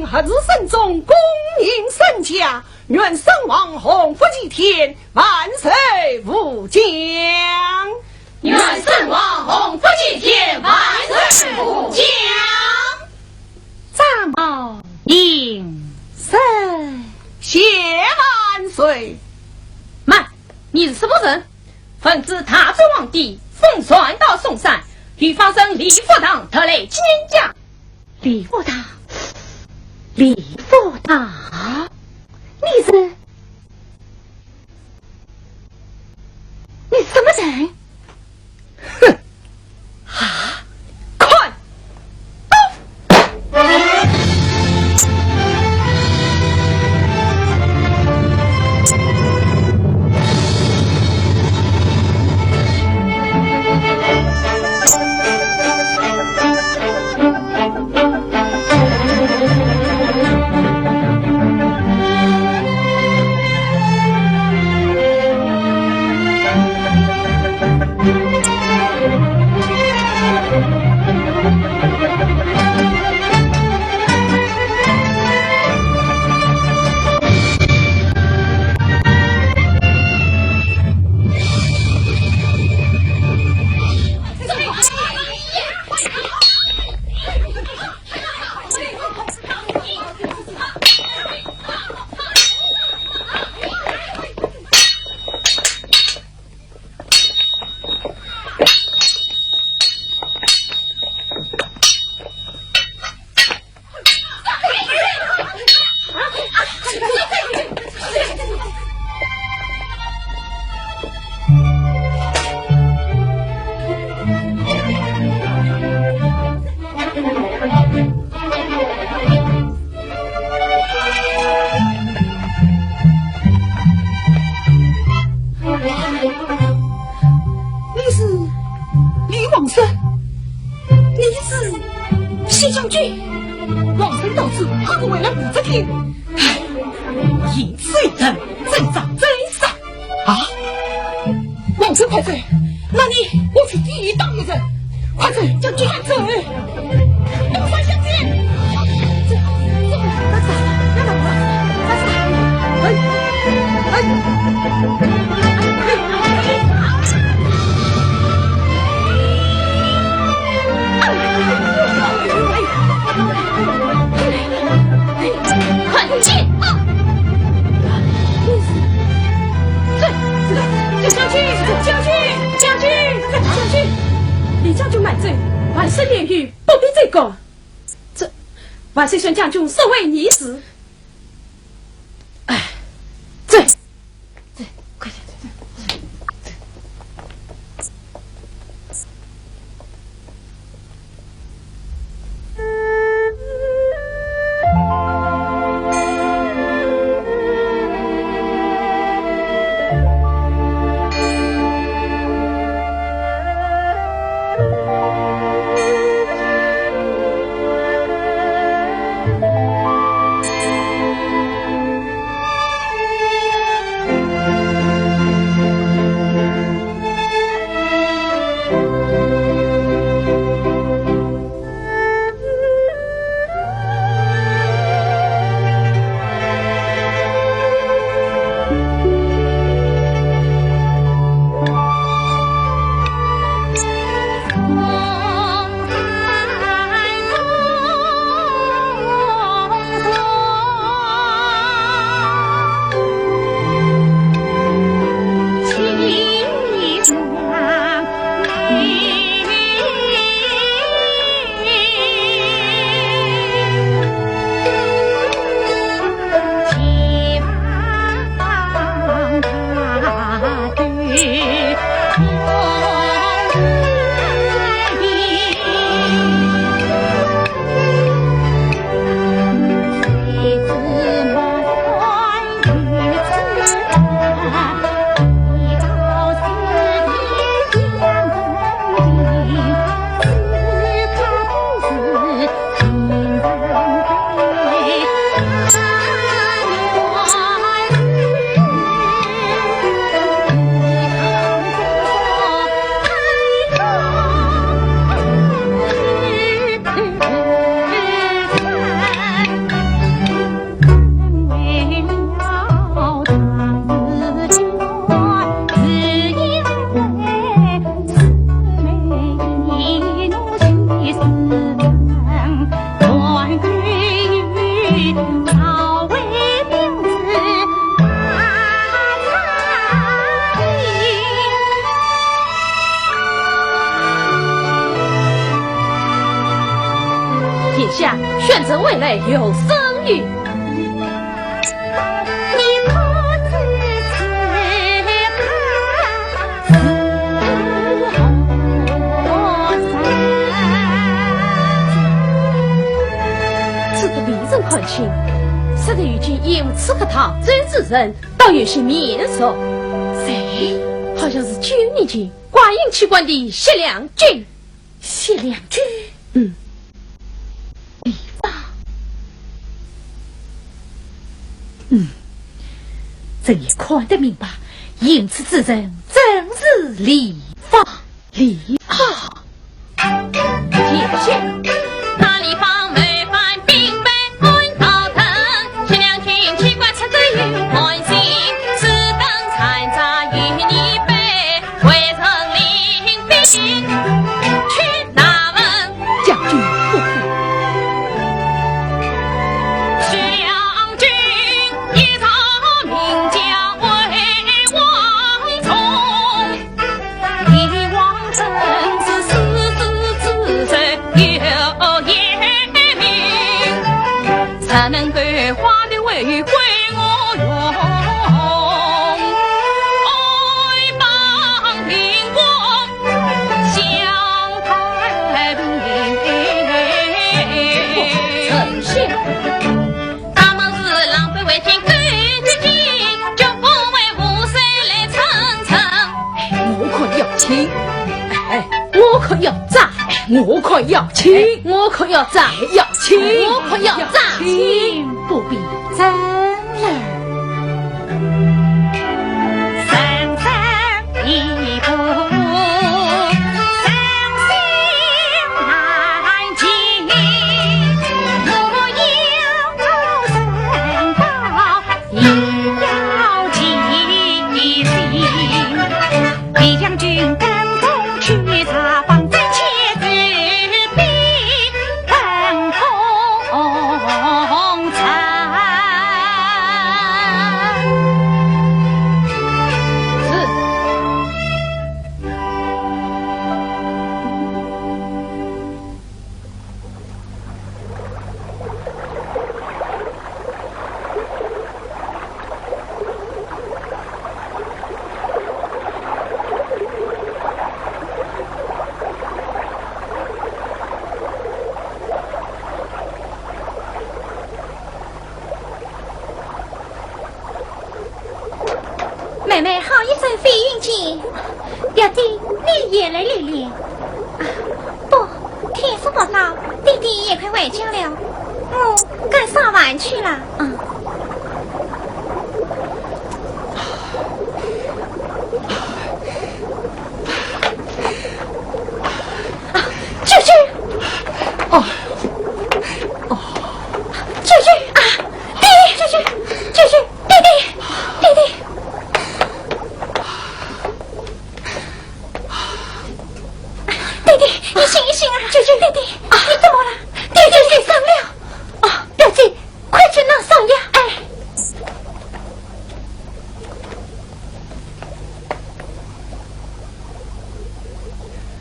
何日慎终，恭迎圣驾，愿圣王洪福济天，万岁无疆。愿圣王洪福济天，万岁无疆。张某应圣，谢万岁。慢，你是什么人？奉旨踏追皇帝，奉传到嵩山，欲发生李福堂特来亲驾。李福堂。李福堂，你是什么人？哼！啊！快走！万岁宣将军所谓逆子，哎，对，快点，选择未来有生育，你可知此个离人看清，使得如今因此刻他真之人倒有些面熟。谁？好像是9年前寡阴器官的谢良君。谢良君，朕也看得明白，因此之人正是李芳。李芳，姐姐，那李芳眉繁鬓白，温高腾，谢良君奇怪出自于关心，此等残渣与你背，未曾领兵，去哪门？将军不苦。谢良君一朝名将为王宗，李王真是世子之身有严明，才能够花的为归我用，爱邦邻国享太平。丞相，他们是狼狈为天狗之计，就不为无谁来称称。我可要亲，我可要炸，我可要亲，我可要炸，要亲，我可要炸，亲不必争了，深深一步，伤心难尽。若要升高，也要记心。李将军跟踪去查访真切之弊，更空城。是。妹妹好一身飞云锦，表弟你也来练练。不，天色不早，弟弟也快回家了，我该上晚去了。舅舅，舅舅啊，弟弟，舅舅，舅舅，弟弟，弟弟。弟弟，你醒一醒啊！舅舅，弟弟，你怎么了？弟弟受伤了。表姐，快去拿上药。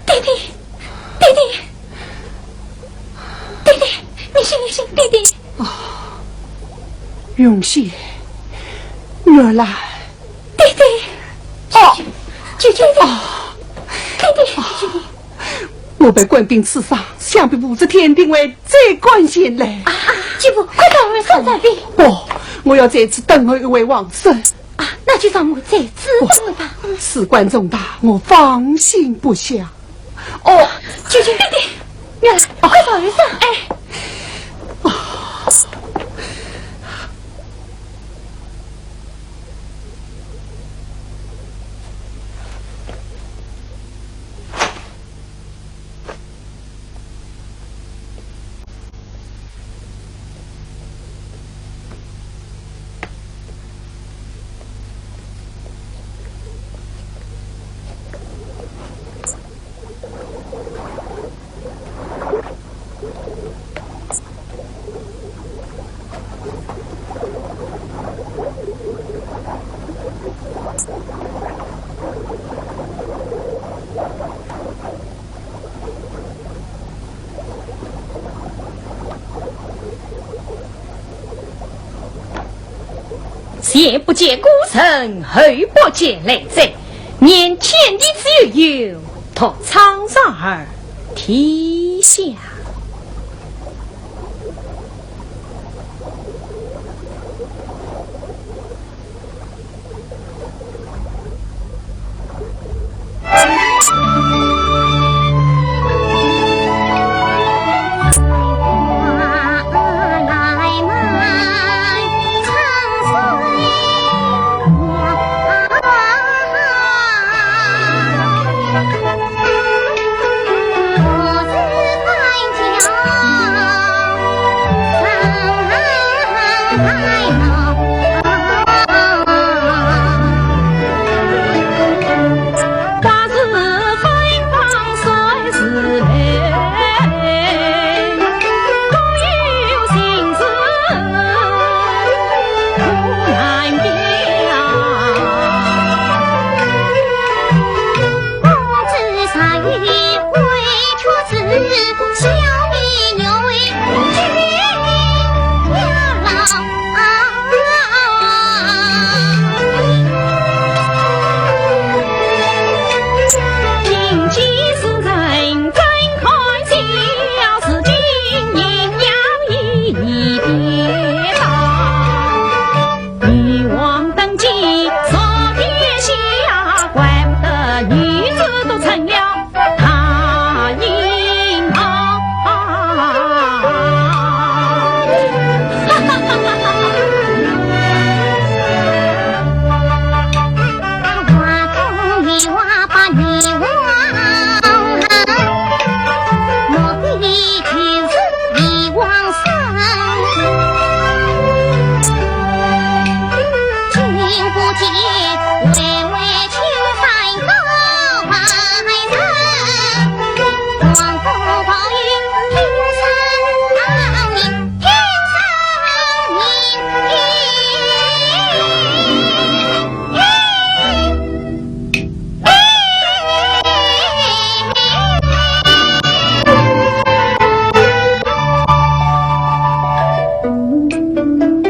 弟弟，弟弟，弟弟，你醒一醒，弟弟。永熙，女儿来。弟弟，舅舅弟弟，我被官兵刺杀，想必不知天定为这关心嘞。舅父，快到儿上在边。不，我要再次等候一位王孙。那就让我再次等吧。事关重大，我放心不下。舅舅弟弟，原来快到儿上。前不见孤城，后不见累贼，念天地之悠悠，托苍上儿天下。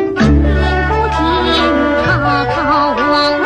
天不天，滔滔往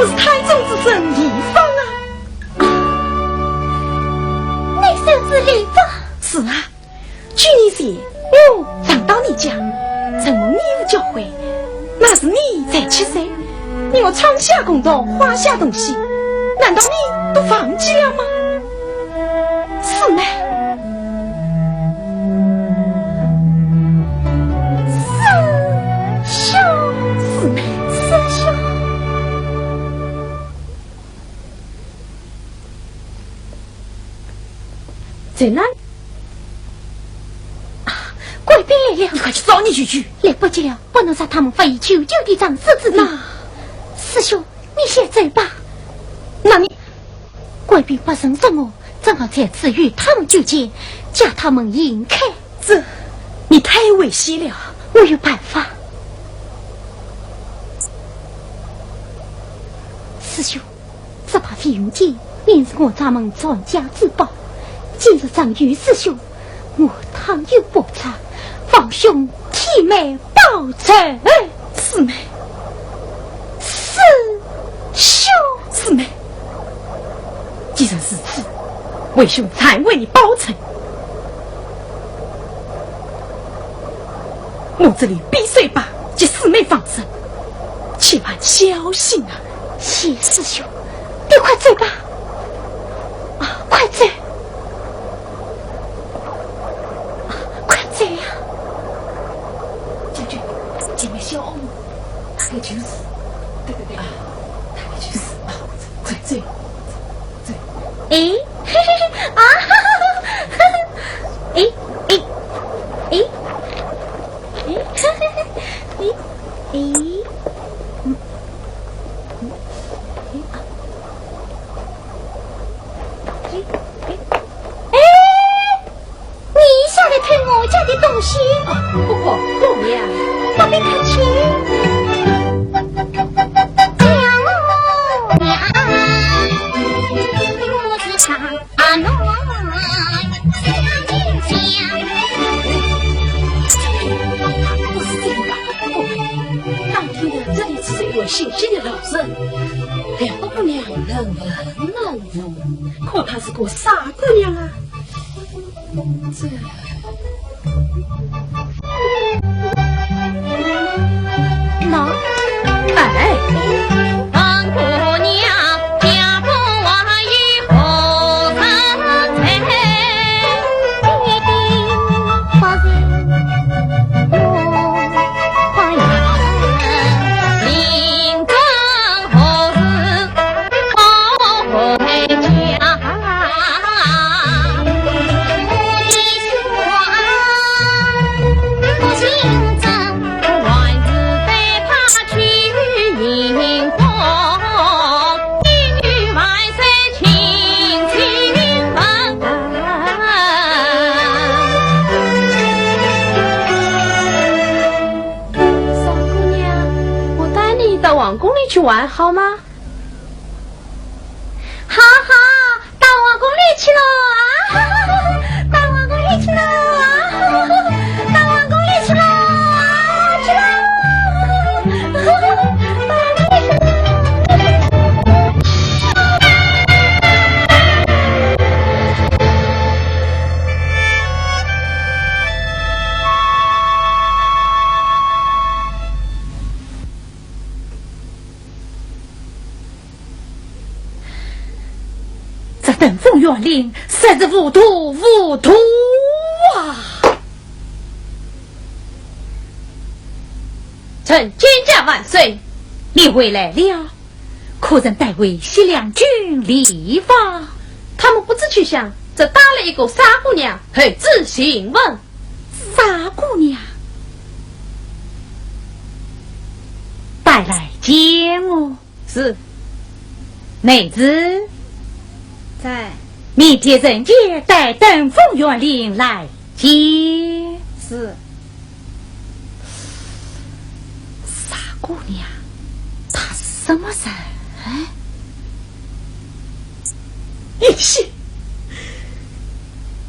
我是太宗之孙李芳啊！你就是李芳？是啊，去年前我常到你家，承蒙义父教诲，那是你才7岁，你我窗下公道，花下东西，难道你都放弃了吗？是吗？师兄，是吗？师兄。在哪里？贵宾来了，你快去找你去去。来不及了，不能让他们发现求救的长狮子的。师兄，你先走吧。那你贵宾不认识我，正好在此与他们纠结，叫他们引开。这，你太危险了。我有办法。师兄，这把飞云剑便是我咱们传家之宝。今日长于师兄，我倘有不差，望兄体美报仇。是吗？师兄，是吗？既然是此，为兄才为你报仇。我这里必须把这四妹放生，千万小心啊！谢师兄，你快走吧。快走！快走呀！将军，姐妹小欧，大概就是，对，大概就是快走！哎，嘿嘿嘿啊！哎，你下来推我家的东西，不可不呀！我没看清。姓姓的老人，两个姑娘人文能武，可她是个傻姑娘啊！这，喏，哎，本姑娘家中娃以后生财，一定发人我花样。王宫里去玩好吗？好好，到王宫里去了啊！到王宫里去了啊！到王宫里去了啊！去了！登封园令实是无图啊！臣监驾万岁，你回来了，可曾代为西凉军礼法？他们不知去向，这搭了一个傻姑娘，还自行问傻姑娘带来见我。是妹子在，明天人杰带登封园令来接。是傻姑娘，她是什么人？玉玺，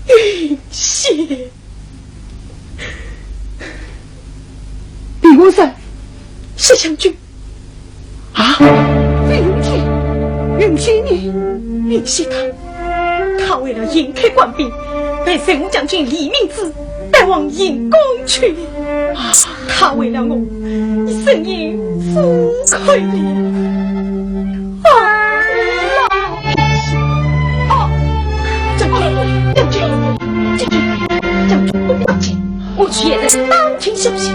玉玺，李公山，石将军啊，飞云允许你允许他为了迎开官兵，被神武将军李明子带往营宫去。他为了我，一生也负亏了。将军不要紧，我去也在当庭休息。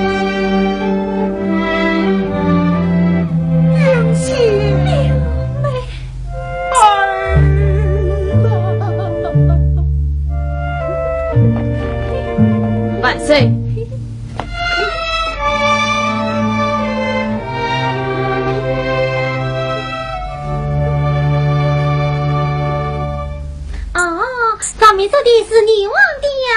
永熙两妹儿万岁！上面说的是你皇帝呀！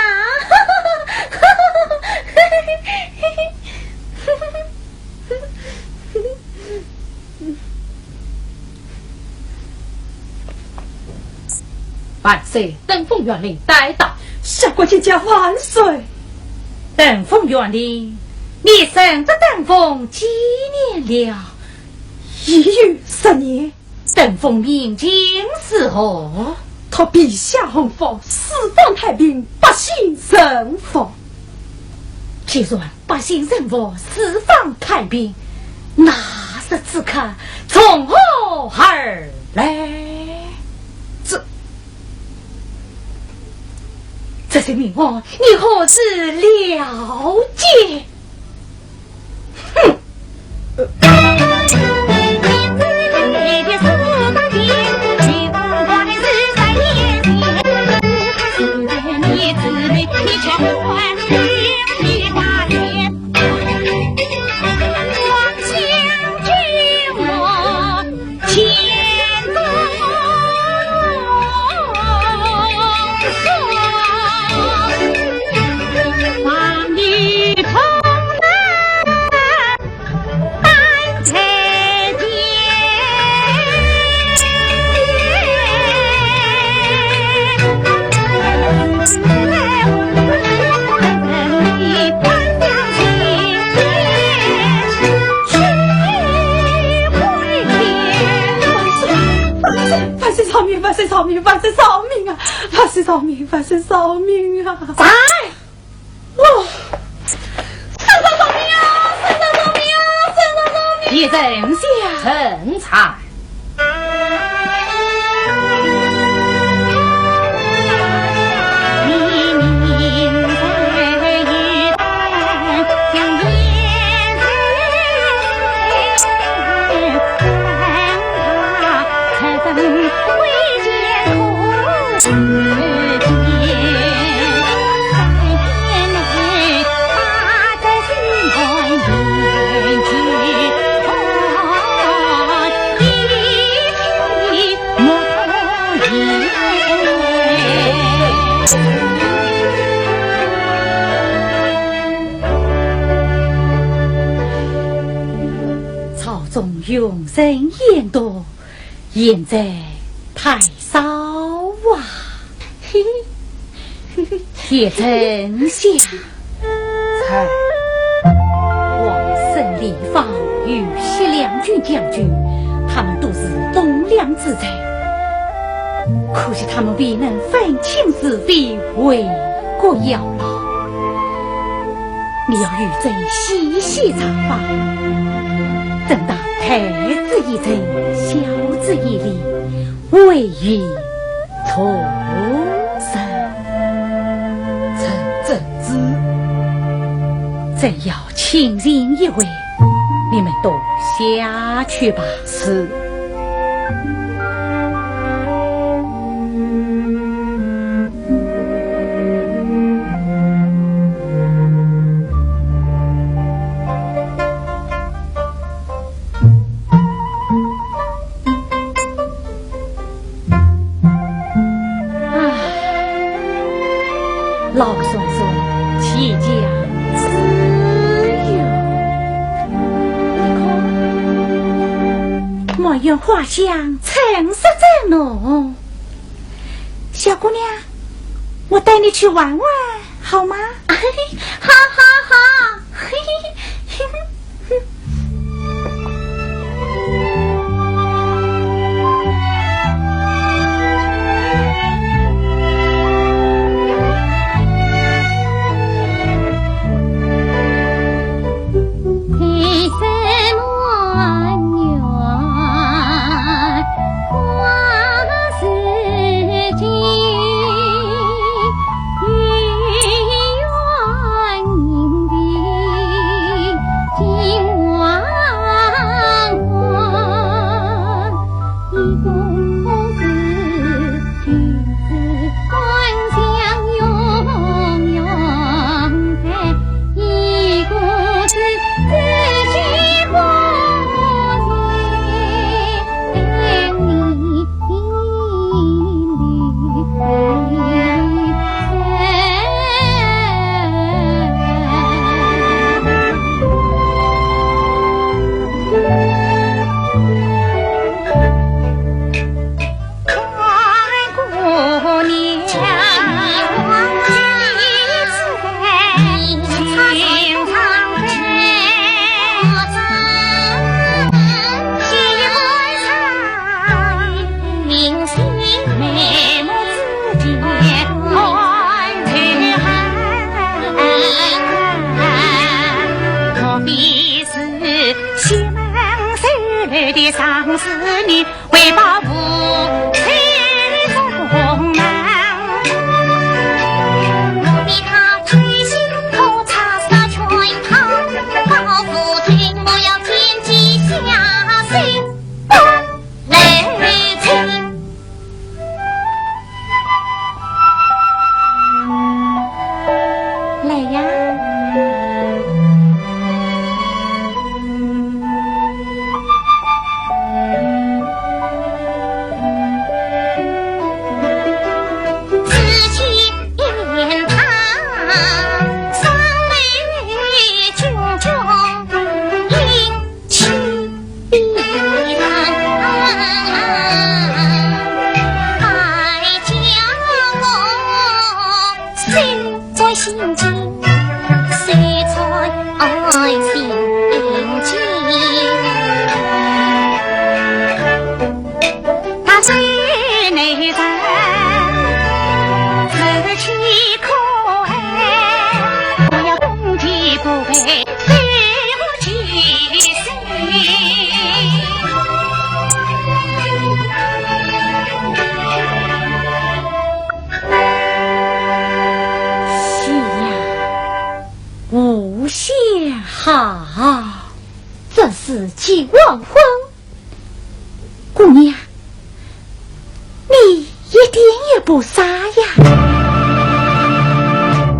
万岁！登封元令带到，下官姐姐万岁！登封元令，你生的登封几年了？1月10年。登封明经时候，他陛下洪福，四方太平，百姓生福。既然百姓生福，四方太平，那是此刻从何而来？这些名望，你何时了解？哼！万岁饶命啊！在哦，圣上饶命啊！圣上饶命啊！圣上饶命！一人下臣才。用人言多，言在太少啊！铁丞相，才王胜李方与西凉军将军，他们都是忠良之才，可惜他们未能分清是非，为国要老。你要与朕细细查访，等到太子一程，小子一礼，位于重生。朕知，朕要亲任一位，你们都下去吧。是。老孙说弃将自由，你看莫用花香橙色正浓。小姑娘，我带你去玩玩好吗？好好好，嘿嘿嘿。的丧事女，为保父妻中难。我比他推心头擦洒全套，保父亲我要天机下水不雷情。来呀！好，这是既忘婚。姑娘，你一点也不傻呀！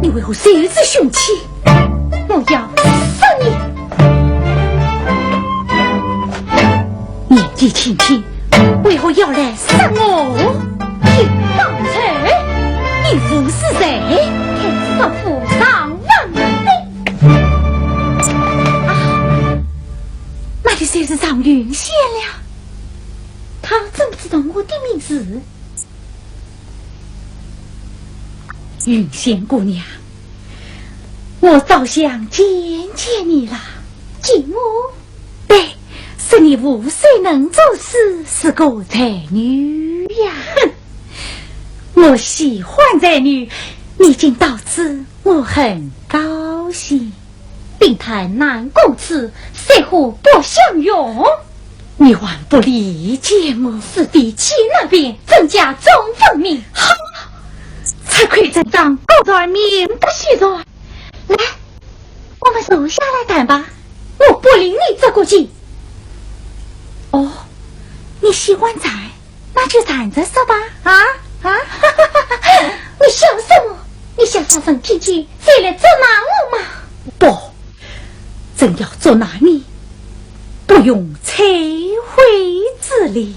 你为何手持凶器？我要杀你！年纪轻轻，为何要来杀我？你放手！你服是谁？天上府上万岁！那就是常云仙了。他怎么知道我的名字？云仙姑娘，我早想见见你了。见我？对，是你5岁能做事，是个才女呀。哼，我喜欢才女，你竟到此，我很高兴。并谈难共此，谁乎不相拥？你还不理解我？是比起那边增加总分明，好，才亏这张高端名不虚传。来，我们坐下来谈吧，我不领你这过去。哦，你喜欢谈，那就谈着说吧。你笑什么？你想上身天气，谁来捉拿我吗？不，真要捉拿你，不用摧毁之力，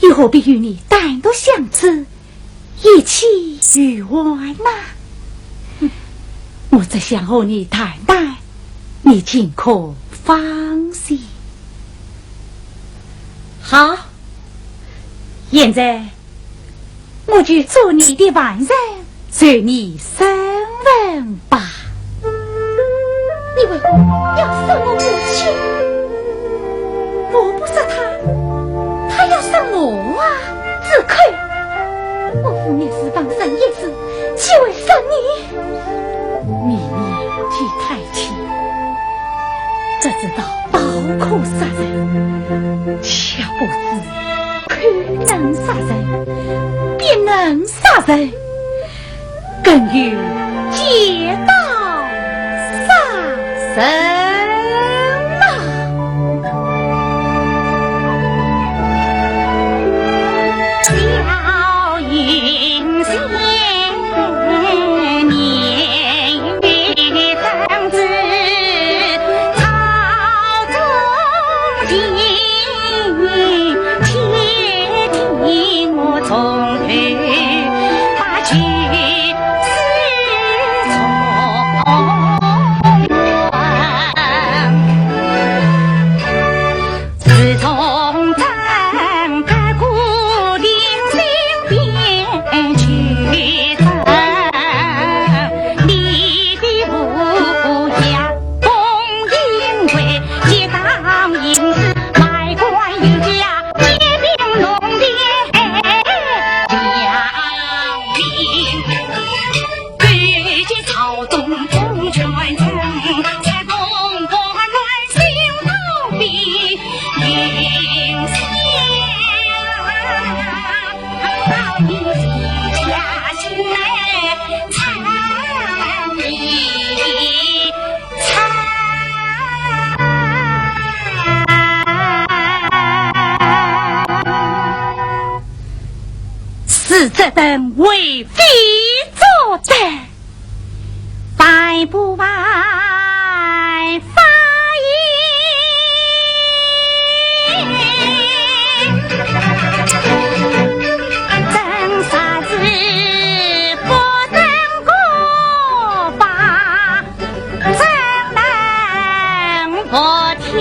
以后必与你单独相知，一起与玩呐。我只想和你谈谈，你尽可放心。好，现在我就做你的外人，随你身份吧。你为何要杀我母亲？我不杀他，他要杀我啊！只亏我父年时放生一次，岂会杀你？你年纪太轻，只知道刀口杀人，却不知看能杀人，便能杀人，更有劫刀杀人。这等为非作歹，百不外法真傻子不能过吧，怎能不听？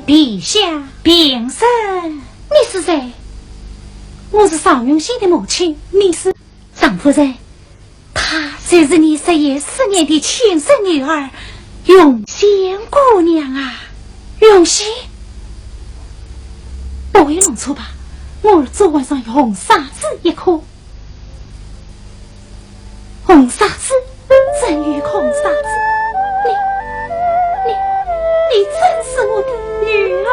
陛下禀身，你是谁？我是尚永熙的母亲，你是尚夫人。她就是你10月4年的亲生女儿永仙姑娘啊。永熙，不会弄错吧？我昨晚上有红砂子一颗，红砂子，真与红砂子，你真是我的女儿，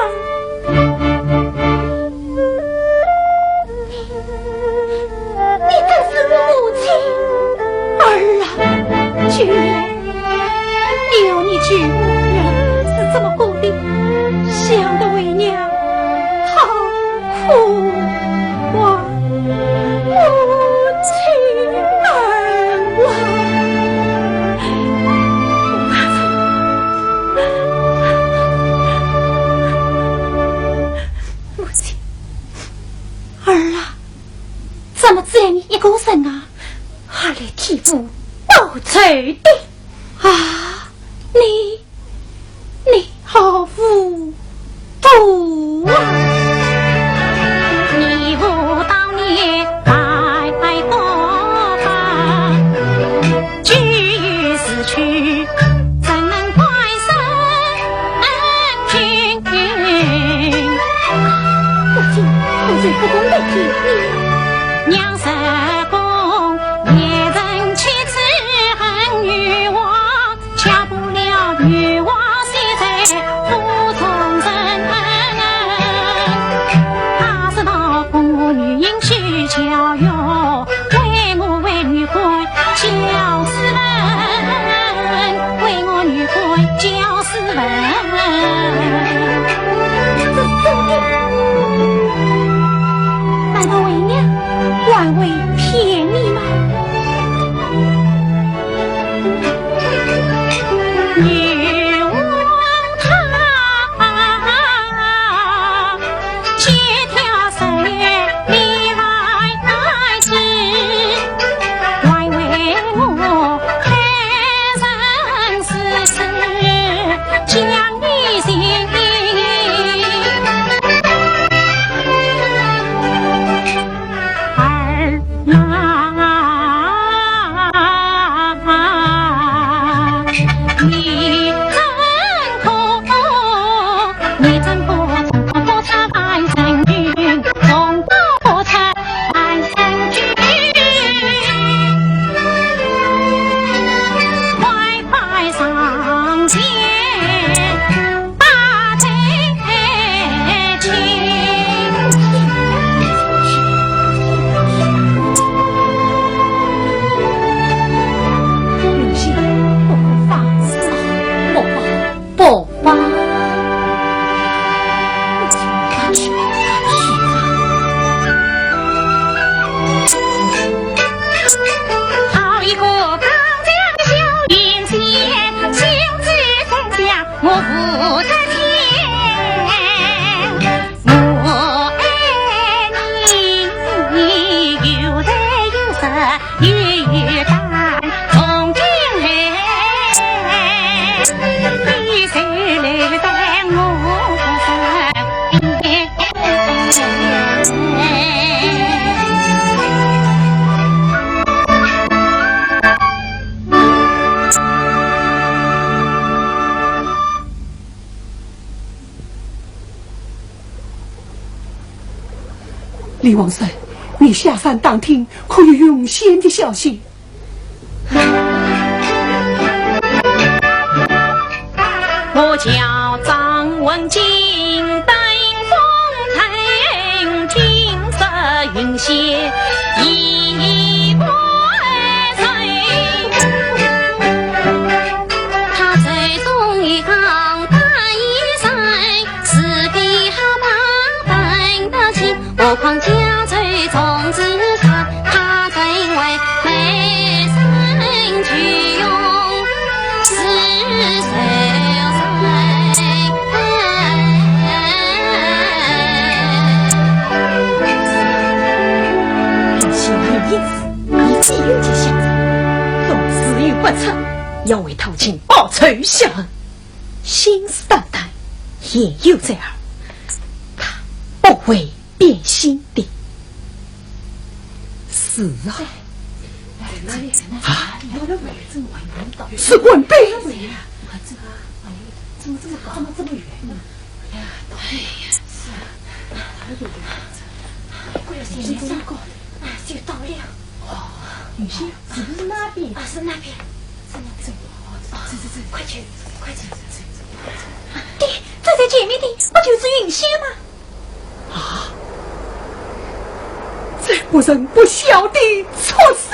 你真是我母亲儿啊！居然有你居然是这么过的，想得为娘好苦啊！母亲儿啊！儿啊，怎么只有你一个人啊？还来替父报仇的啊！你好糊涂啊！你无道孽白多吧，居于死去，怎能怪神君？我最不公的替你娘舍公也人妻子恨女王，恰不了女王现在服从人，他是道妇女应许教育，为我为女官教斯文，为我女官教斯文。难道为娘还会骗你吗？女王她借条10月里来至，还为我开人世事，将你心儿玉丹，从今后你谁来带我分？李王生，你下山当听，可有永仙的消息？我叫张文静，登风尘，金色云仙一万岁。他最中一行大衣衫，是比好把本的亲，何况家最从之上，他更为美身去用是谁？既有其想着，若死于不测，要为偷情报仇雪恨，心思荡荡，也有在耳，他不会变心的。是啊，啊，是滚蛋！怎么这么远呢？哎呀，是啊，就到了。女婿是不是那边？是那边。这，快去！爹，这在前面的不就是云仙吗？啊！这不人不孝的畜生！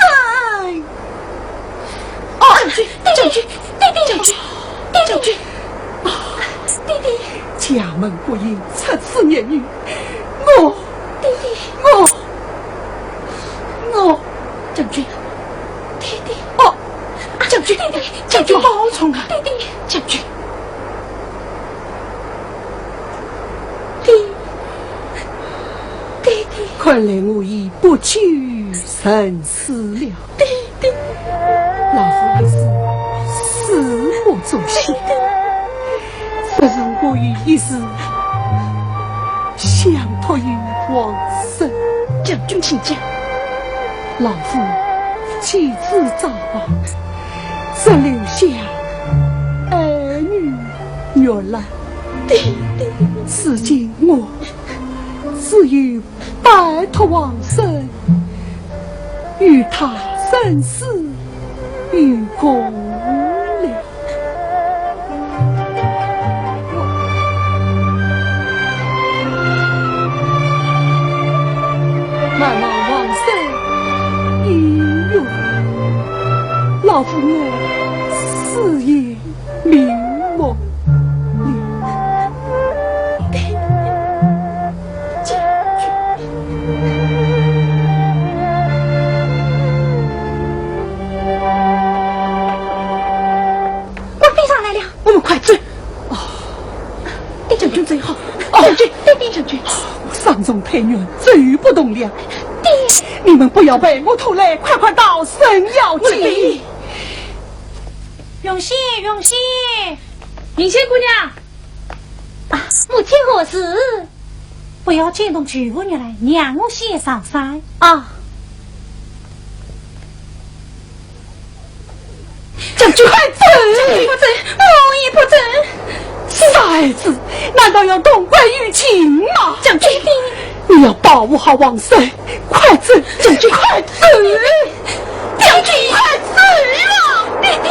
将军，弟弟，家门不应，出此言语，我将军，弟弟，将军保重啊！弟弟，将军，弟弟，看来我已不屈生死了。弟弟，老夫也是死不足惜，不是我与一时相托于王生。将军请讲。老夫妻子早亡，只留下儿女女儿。此今我只有拜托王生，与他生死与共了。慢慢王生已有，老夫我死也瞑目了。官兵上来了，我们快追！将军最好，将军，将军，伤中太远，走不动了。爹，你们不要被我拖累，快到神药井。永熙，云仙姑娘，母亲何事？不要惊动举妇女来，让我先上山。将军快走！不走，我也不走。傻孩子，难道要同归于尽吗？将军，你要保护好王生，快走！将军快走！将军快走了！弟弟，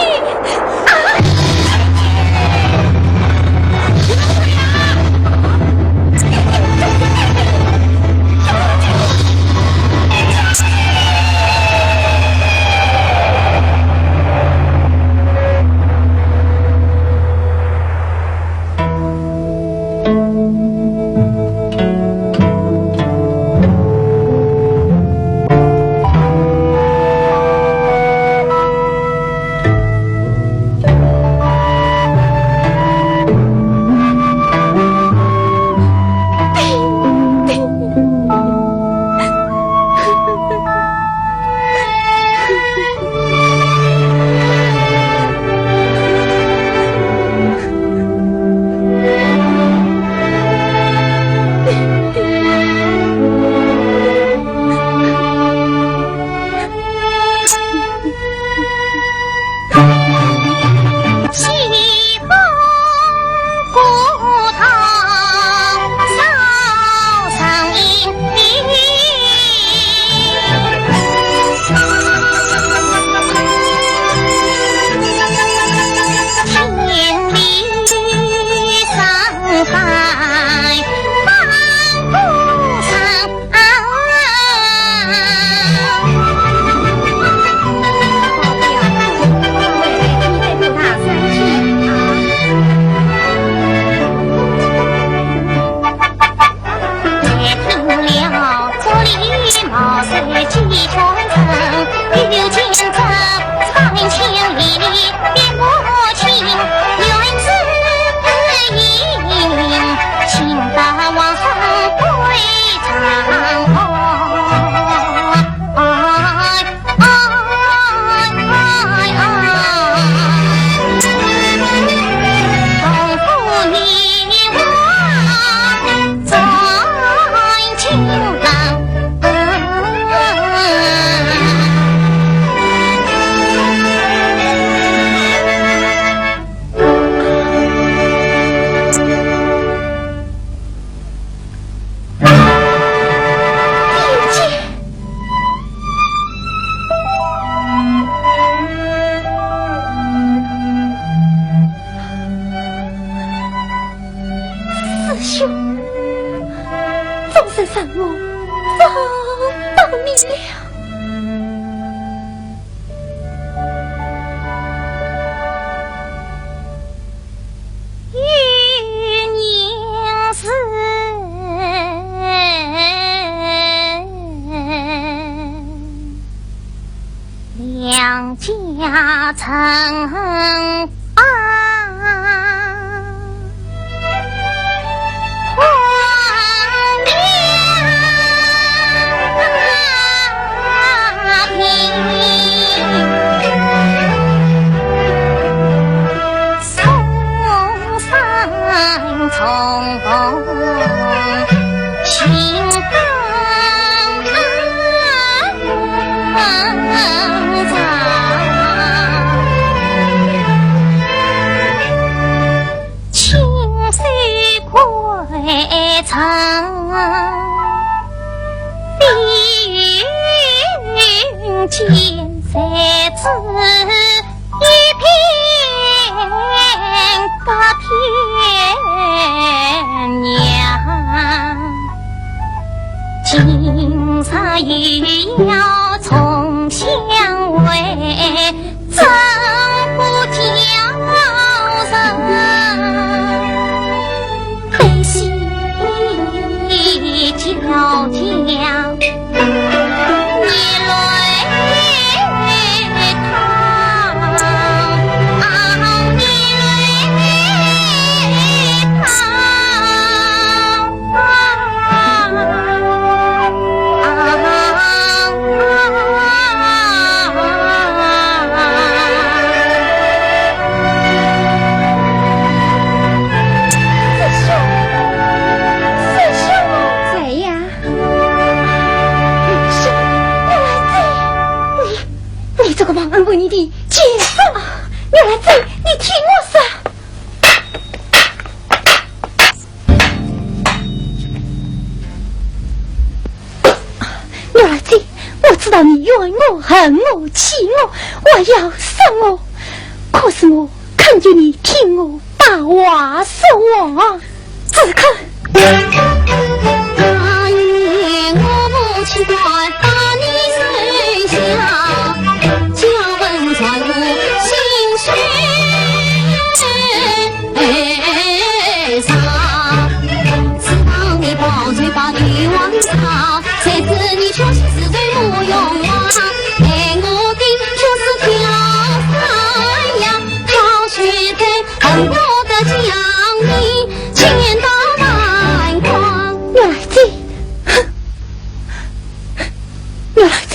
家曾啊，荒凉平，松山从心高。曾并肩三子一片个天娘，今日又要重相会，怎不叫人悲喜迢迢，你泪淌，你泪淌。这个忘恩不义的奸夫！牛来贼，你听我说，牛来贼，我知道你怨我、恨我、气我，我要杀我，可是我恳求你听我把话说完，只可。那夜我母亲怀把你生下。叫问传入心血上，知道你抱嘴把女王操，谁知你却是对母勇王，爱我的却是挑山羊，挑血腿恨我的将你牵到满眶。牛来贼，牛来贼。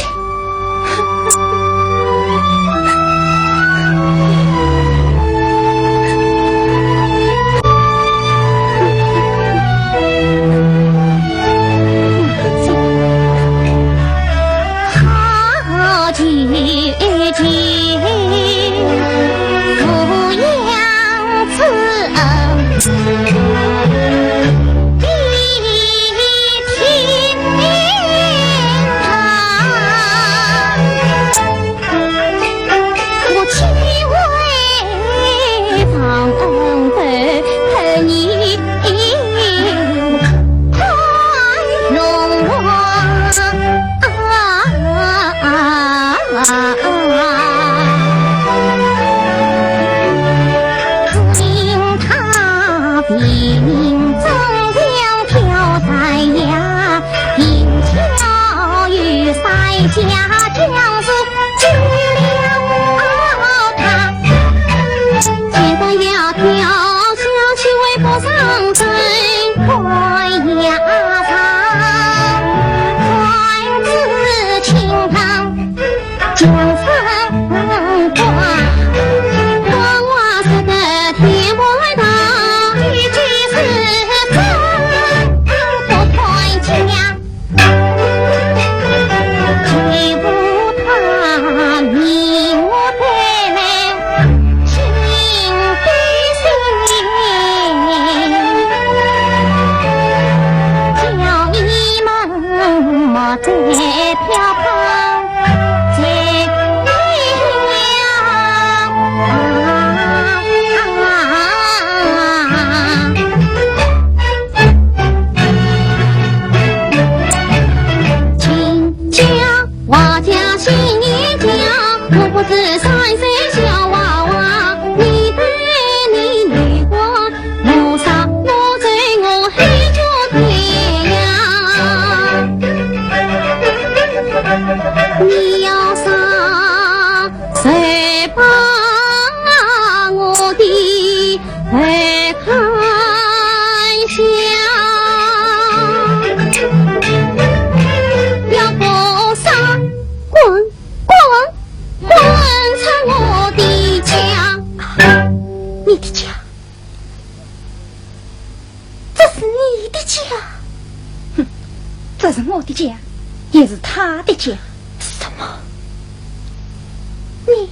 也是他的家。什么？你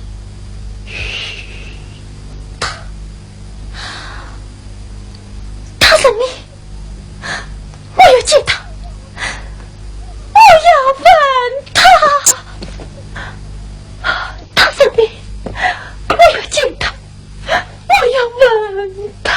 他是你，我要见他，我要问他，他是你，我要见他，我要问他。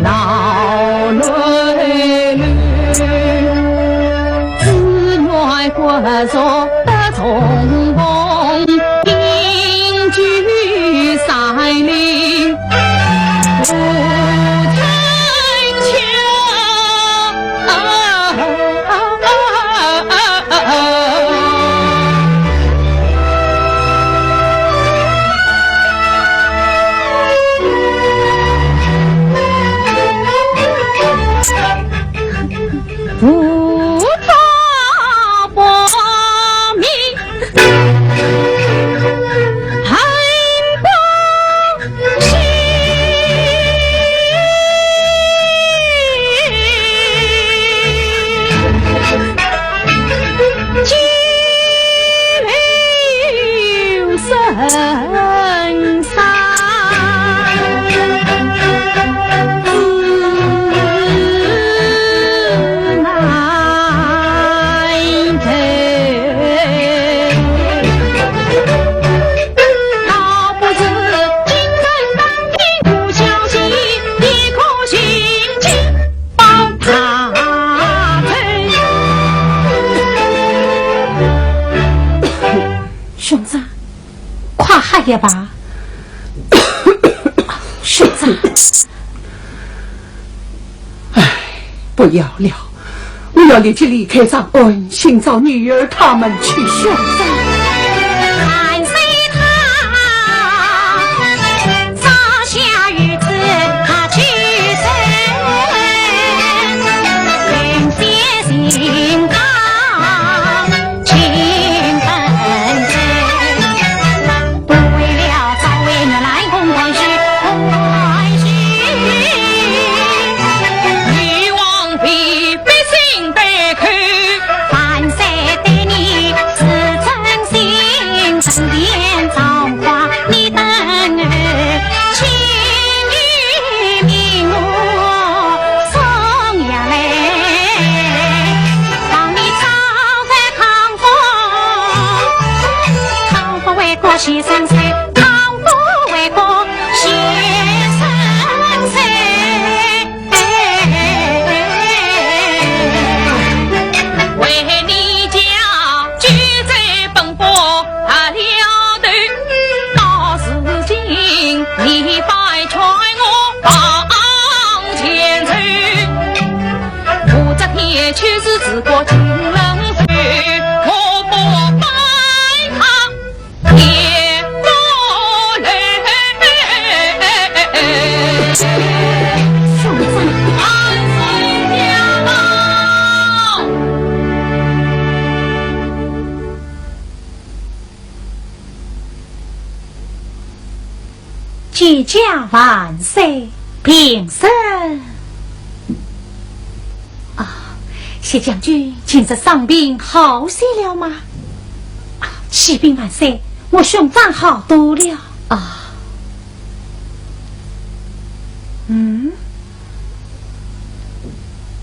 老泪泪，只愿国祚得重逢，定居山林。不发光明，很高兴。激流深山。也罢，兄长，不要了，我要立即离开长安，寻找女儿他们去。兄长，看谁他早下日子他去生，人先心高。牺牲谁？抗不为国牺牲谁？为你家举债奔波啊了头，到如今你快劝我往前走，武则天却是自国金人手，我不拜他也不累。兄长，安睡觉。举家万岁，平身。啊，谢将军今日伤病好些了吗？啊，启禀万岁，我兄长好多了。啊，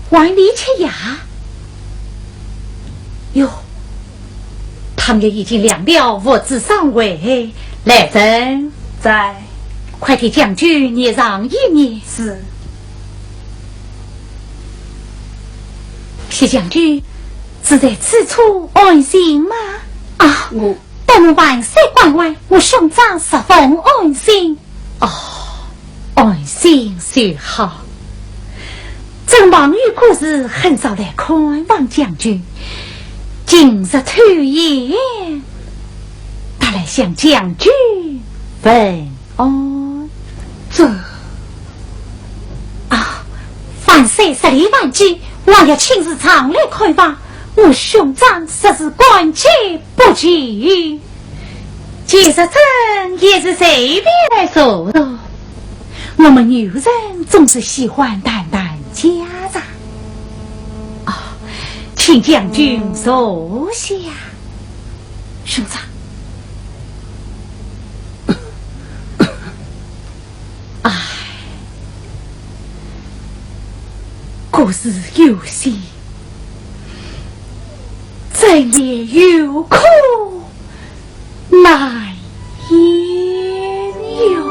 还离吃牙？哟，汤也已经凉了，我只上位。来人，在，快替将军你让一念。是。谢将军是在此处安心吗？啊，我等万岁关外，我兄长十分安心。哦，安心就好。正忙于故事，很少来看望将军。今日突然，他来向将军问安。这啊，万岁十里万机，我要亲自常来看望。我兄长实是关切不及，其实真也是随便来说的。我们女人总是喜欢谈谈家常。啊，请将军坐下。兄长，唉，故事有喜，真也有苦难言哟。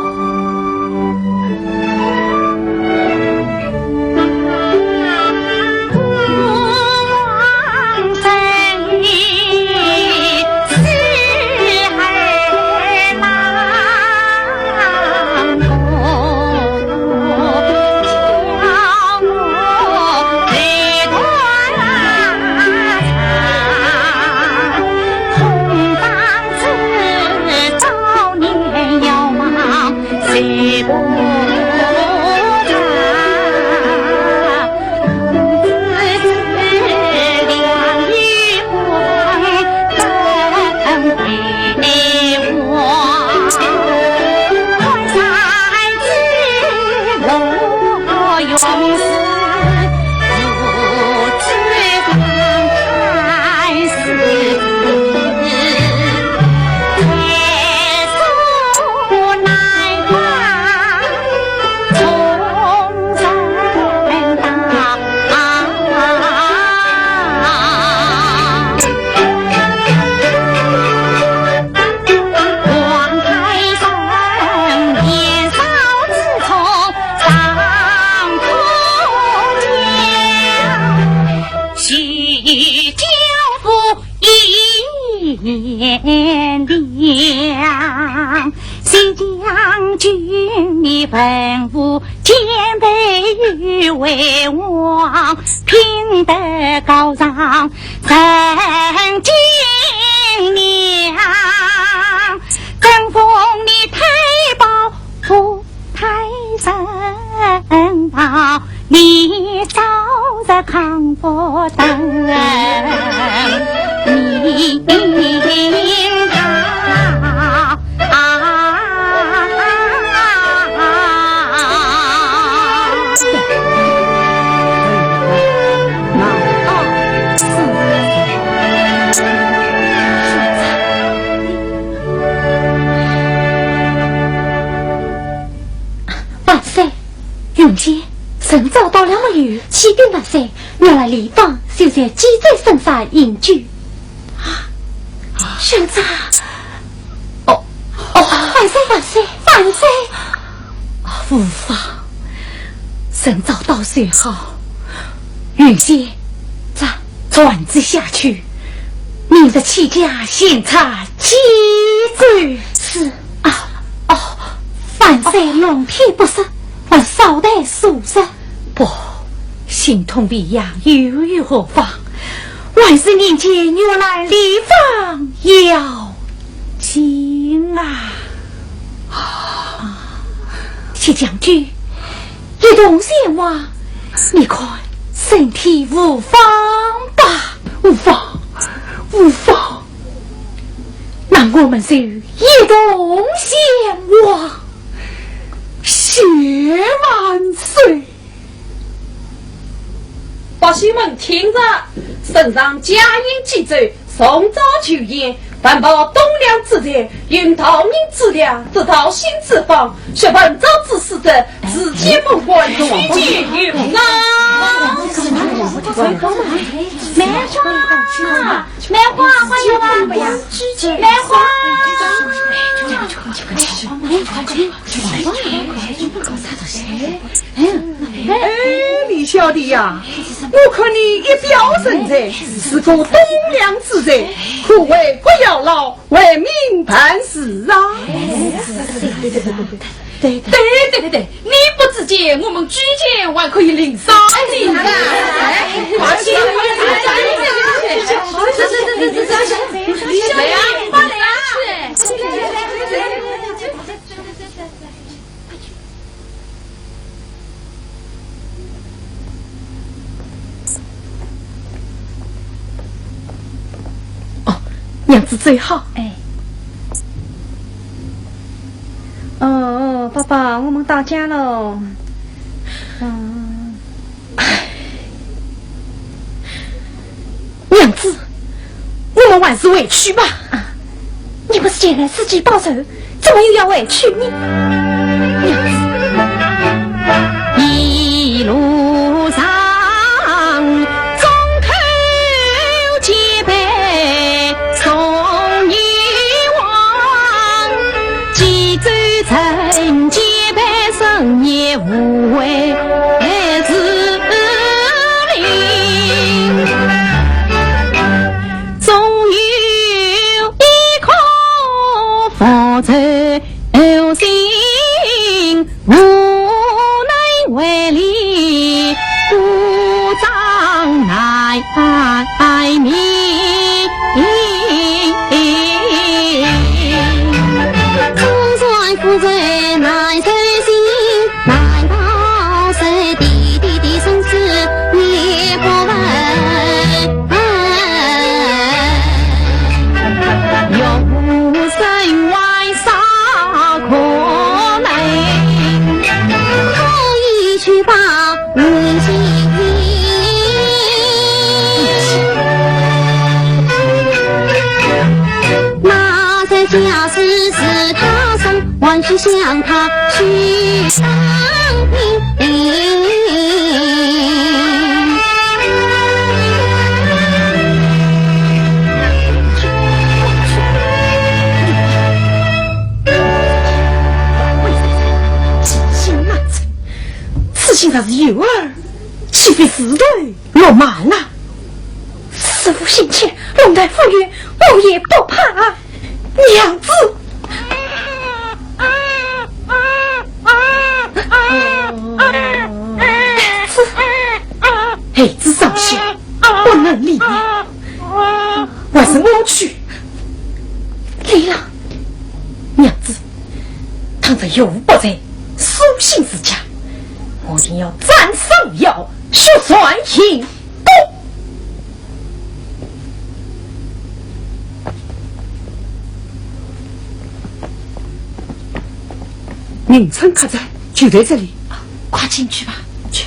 炎凉，新将军你文武兼备于为王，品德高尚曾经娘，更封你太保副太神保，你早日康复等你永杰，神早到了没有？启禀万岁，原来李芳就在鸡在身上饮酒。玄子，万岁万岁万岁！无妨，神早到最好。允先，转子下去，免得戚家先查鸡罪。是啊，万岁龙体不适。还稍待数日，不，心痛鼻痒，犹豫何妨？万岁年前原来李芳要紧啊！戚将军，一同前往，你看身体无妨吧？无妨，无妨。那我们就一同前往。谢万岁！百姓们听着，圣上嘉言记载，送诏求言，担保东梁之战，用逃民之粮，得到新之方，学本诏之使者，自己不管虚节用啊！梅花，欢迎啊！梅花。李小弟呀，我看你一表人才，是个东梁之才，可谓不要老，为民办事啊！对，你不直接，我们居前还可以领赏你呢。娘子最好。爸爸，我们到家喽。娘子，我们还是回去吧。你不是前来自己报仇，怎么又要回去呢？娘子，一路上中口结拜送一往，几州城结拜生业无畏自领，终有一颗佛州心，无奈为力故障难免，总算负罪难受心，难保守弟弟的生死也不问，有生外杀可能，可以去把你心。那在家事是他送，万事向他去上品。现在是幼儿，岂非死对落忙啊！师傅心切，龙台富裕，我也不怕啊！娘子，孩子上学不能离了，还是我去。离了，娘子，倘若有不在，苏姓之家。我定要斩首要血算刑不？名称可在，就在这里。快进去吧，去。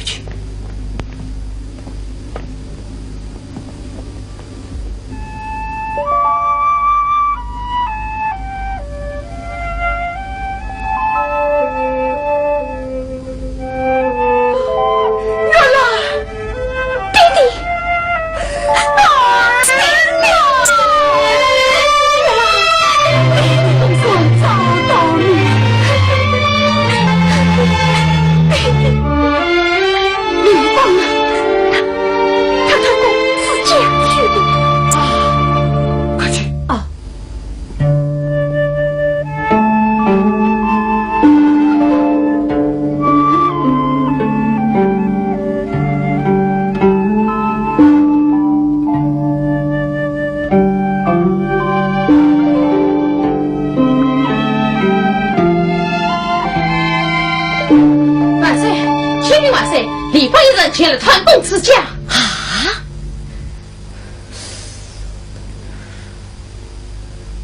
前来传供赐驾啊！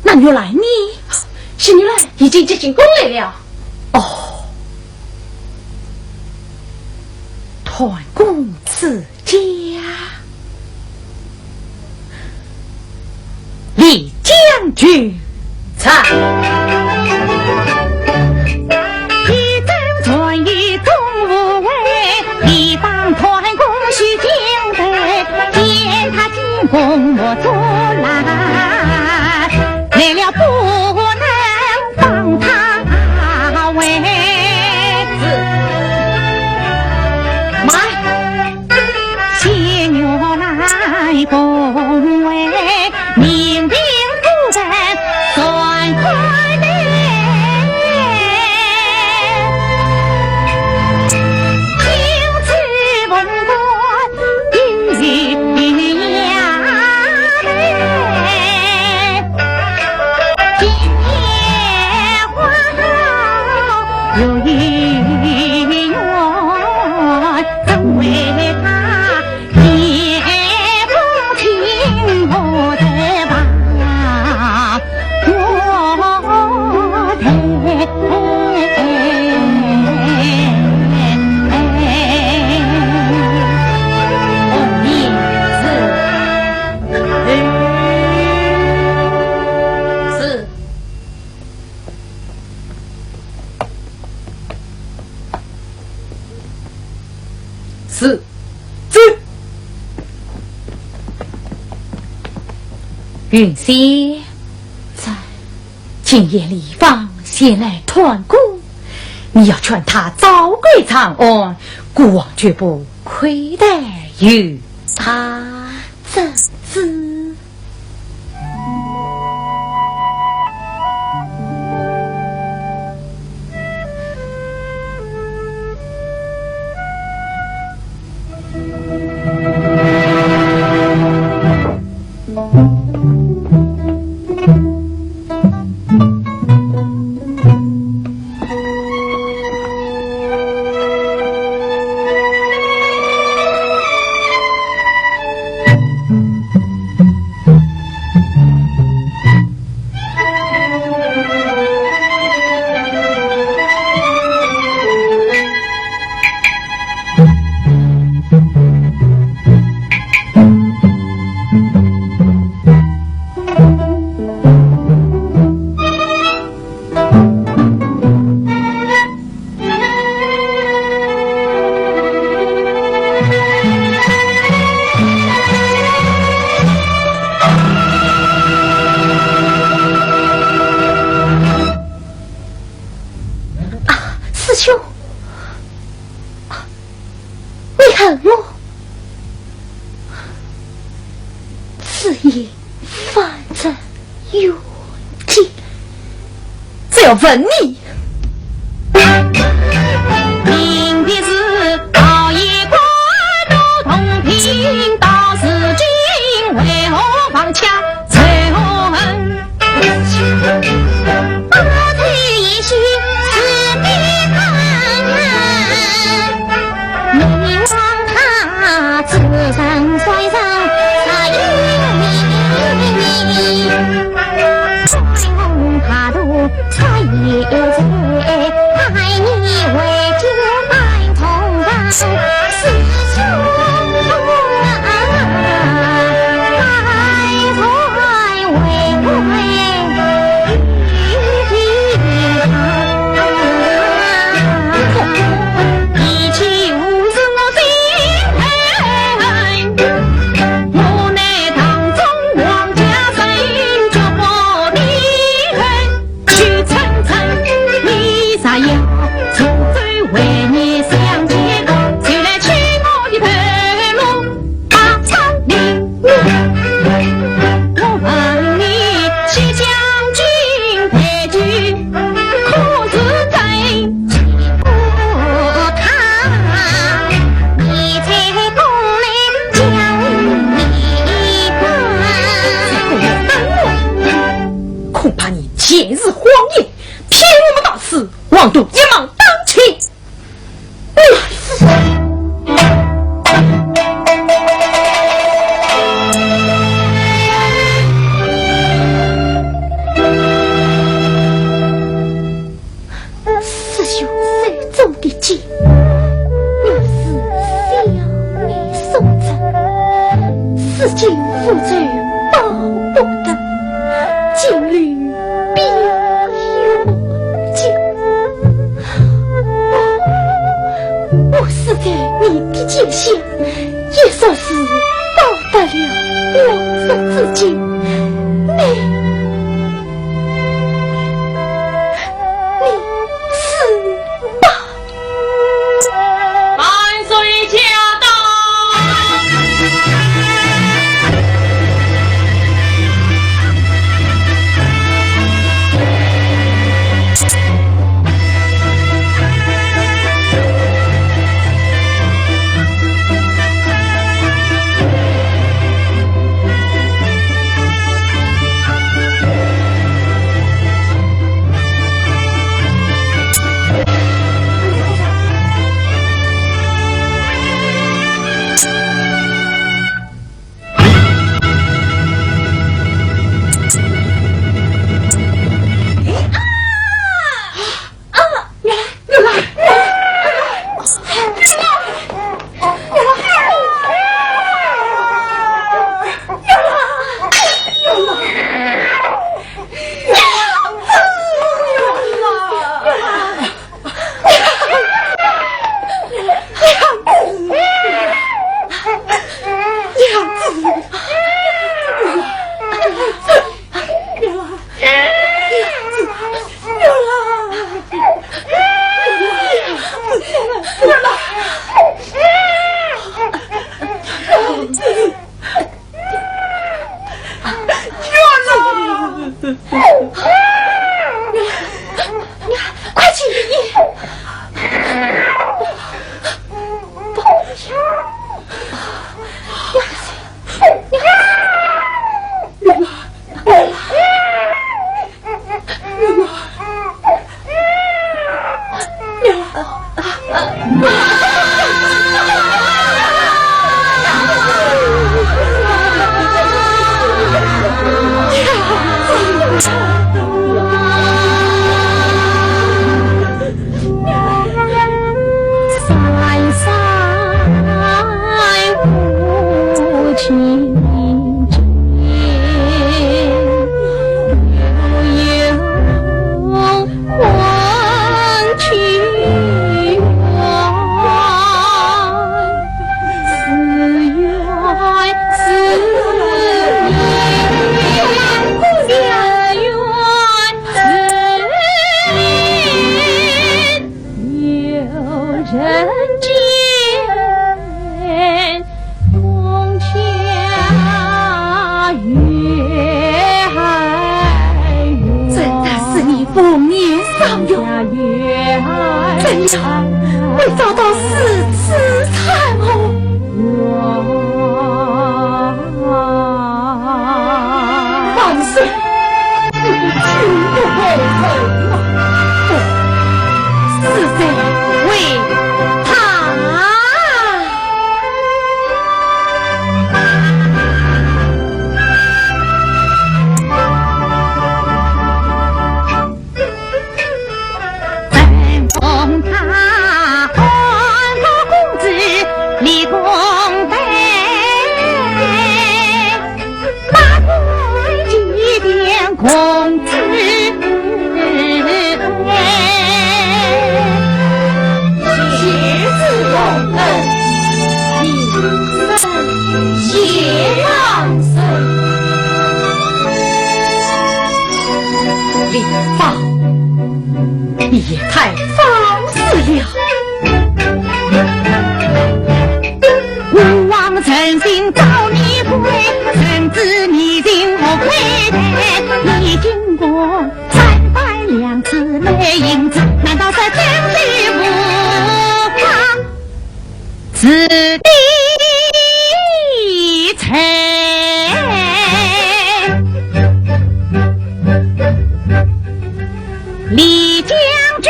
那原来你新女来已经接近宫来了。哦，传供赐驾，李将军在。公我阻拦，来了不能放他为仙女来恭维，明兵夫人算快乐，听此文官与有一愿，怎为他也不听我的话，我的是允熙在今夜里方先来团供，你要劝他早归长安，国王绝不亏待于他。怎知恨我，此言反正有理。只要问你，明的是道义官路同平，道是君为何放枪仇恨？不退一许是必看，你望他自身衰上他英明，彩虹爬渡彩也在，爱你为救难同当，四处今日荒野，骗我们到死，妄图一网当去。师兄手中的剑，若是小女所赠，此剑付诸保不得，金缕必有救。我死在你的剑下，也算是报得了往生之境。人心找你归，甚至你情我亏待。你经过300两次没银子，难道是真的无法自地财？李将军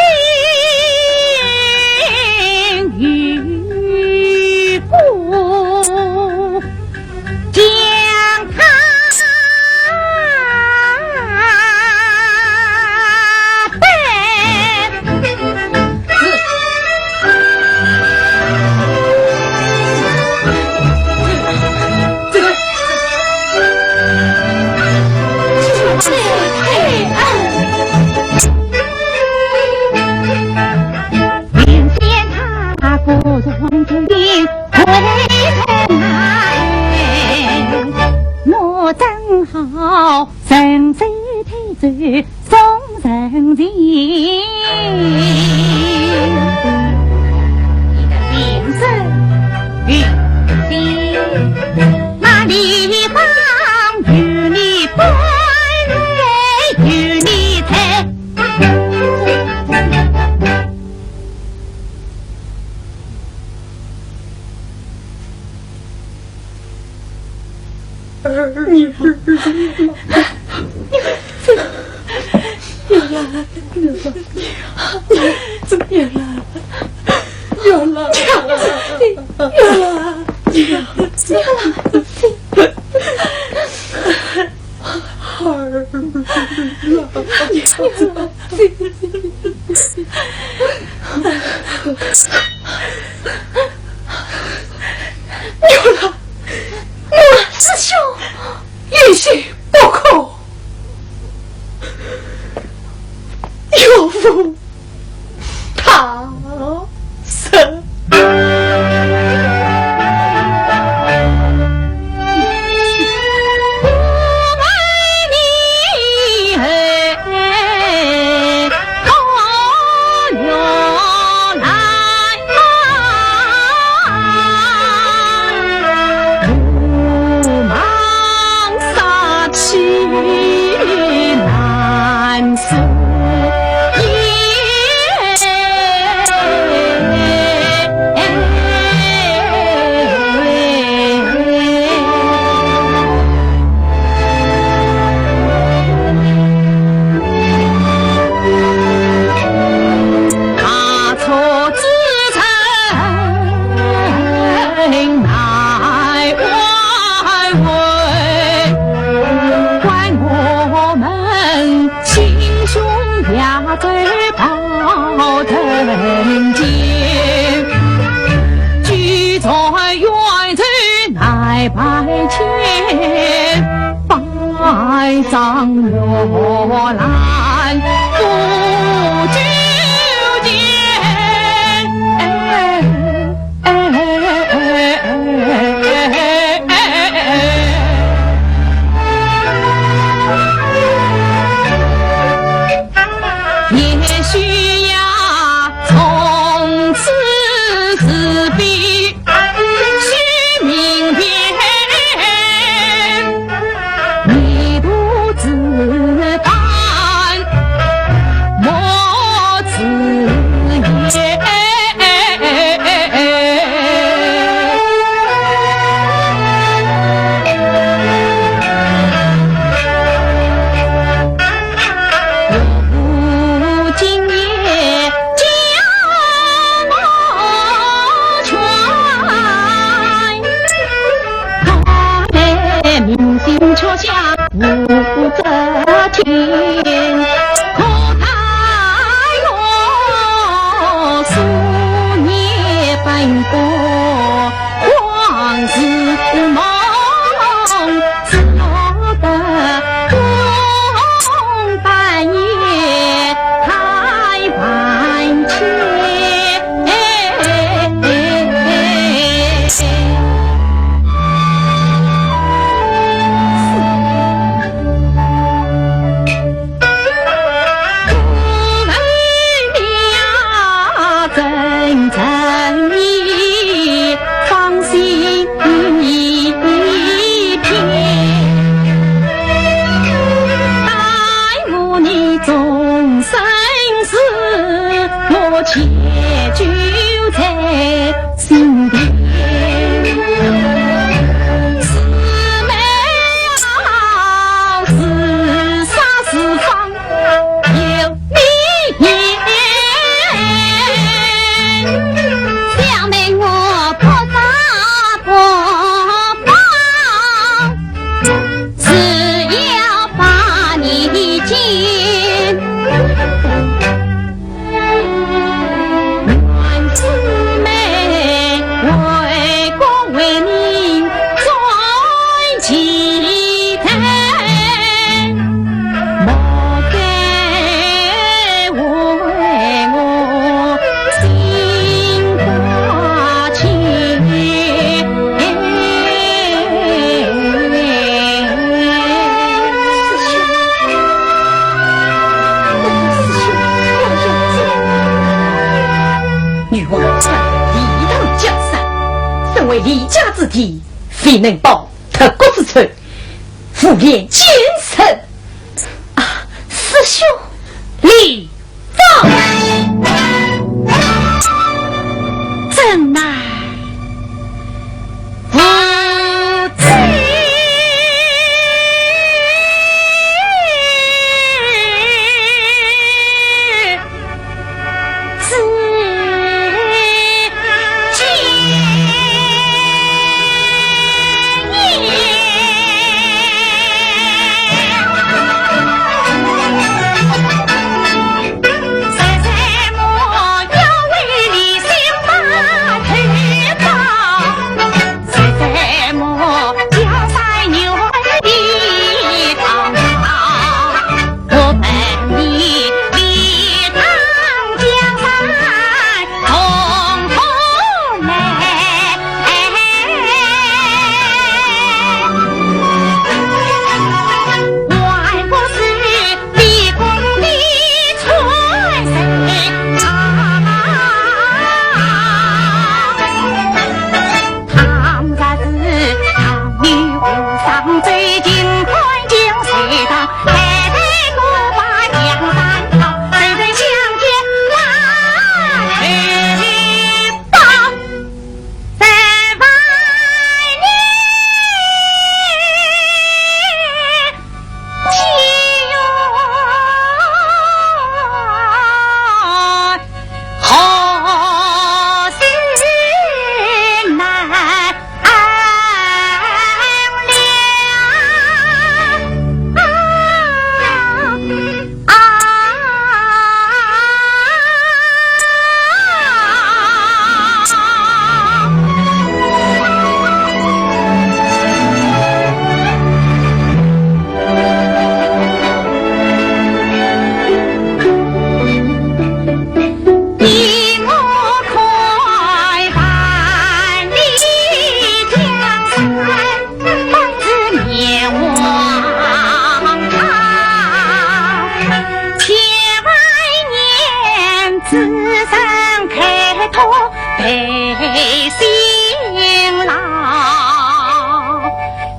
与故将他背。我正好神手推走送人情，你的名声与地，那地方有你本来有你才。师兄，允许不可，有负他生。白千百丈罗兰不究竟，也许呀从此自闭须明辨，你独自担莫自言。却下无则听，可叹哟，数年奔波，往事梦，只落得东半夜太万千。为国为民专其身，莫该为我心挂牵。女王传李唐江山，身为李家之弟，非能报特国之仇，复连奸臣啊！师兄，李放，真乃无罪。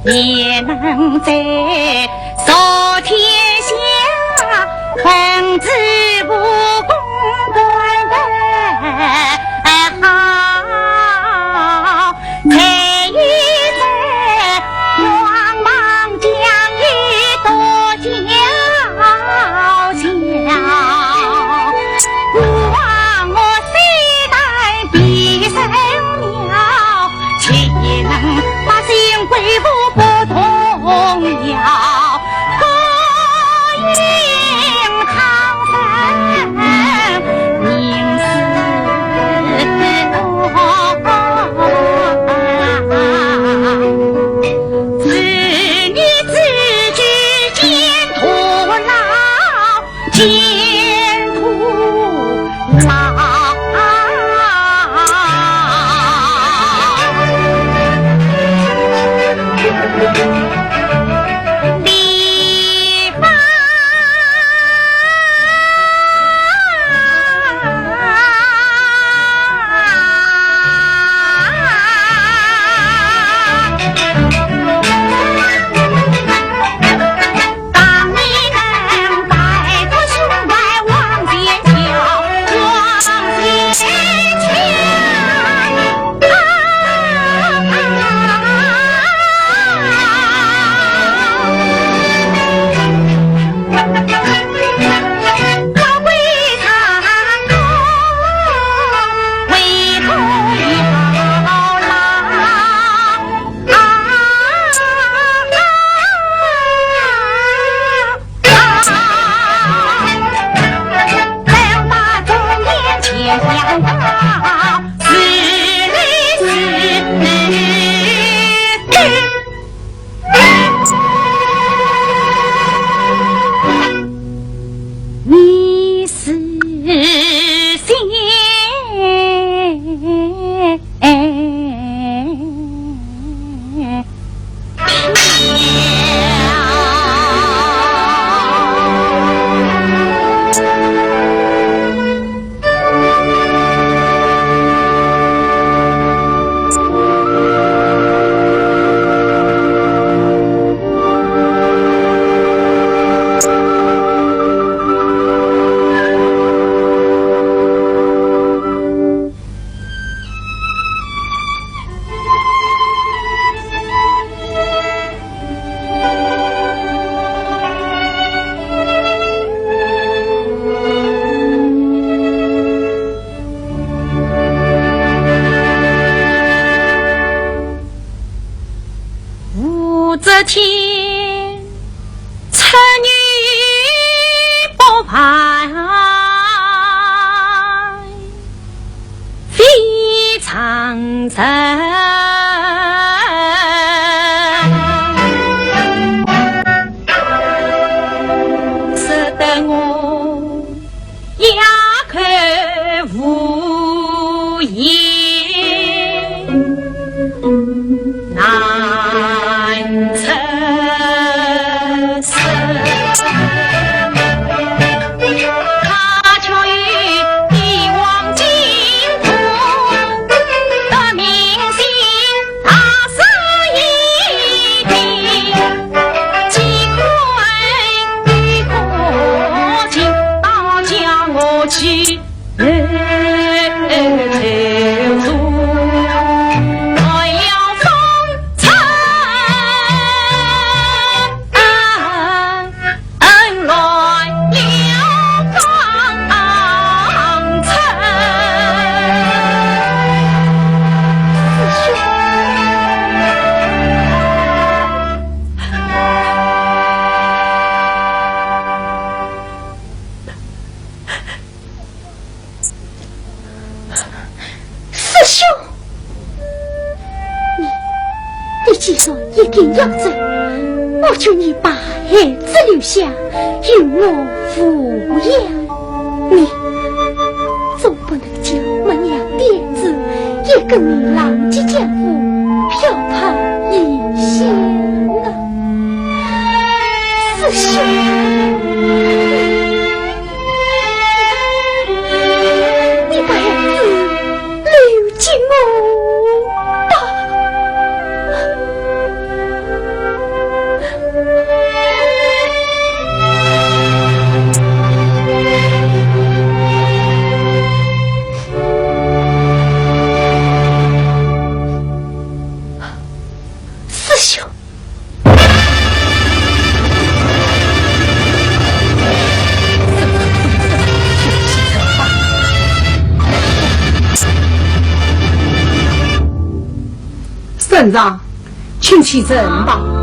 也能在扫天下，混子不公断的好，才与在光芒将一多交笑，不忘我虽然比神鸟，却也能把心归附不动摇。高迎唐僧名字子女自知前途老，前途老。这天出女不排，非常人。既然已经要走，我求你把孩子留下，由我抚养。你总不能叫我娘爹子也跟你浪迹江湖，飘泊异乡啊！师兄，你把孩子留进我吧。镇长，请起身吧。